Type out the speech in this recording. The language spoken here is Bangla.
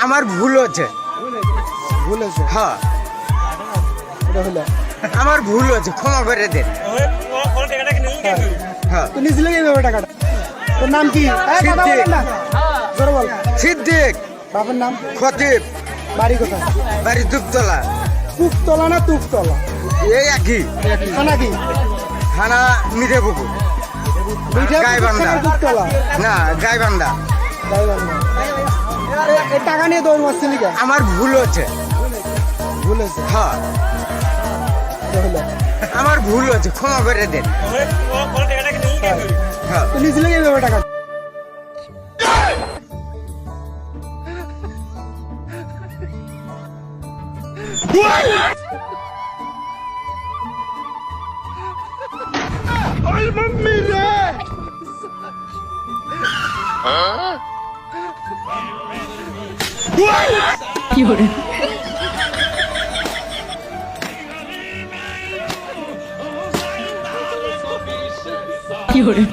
আমার ভুল হচ্ছে। ভুল হয়েছে, হ্যাঁ এটা হলো। আমার ভুল হচ্ছে, ক্ষমা করে দেন। হ্যাঁ তুই নিয়েছিলে কিভাবে টাকাটা? তোর নাম কি? কথা বলেন না, জোরে বল। সিদ্দিক, বাবার নাম? খতিব, বাড়ি কোথায়? বাড়ি দুপতলা। কুকতলা না তুকতলা? এই একই। থানা কি? থানা মিঠেপুকুর, গাইবান্ধা। কুকতলা, না গাইবান্ধা। গাইবান্ধা। এই টাকা নিয়ে দৌড় মারছিলি কেন? আমার ভুল হচ্ছে। ভুল হয়েছে, হ্যাঁ এটা হলো। আমার ভুল হচ্ছে, ক্ষমা করে দেন। হ্যাঁ তুই নিয়েছিলে কিভাবে টাকা? কি hore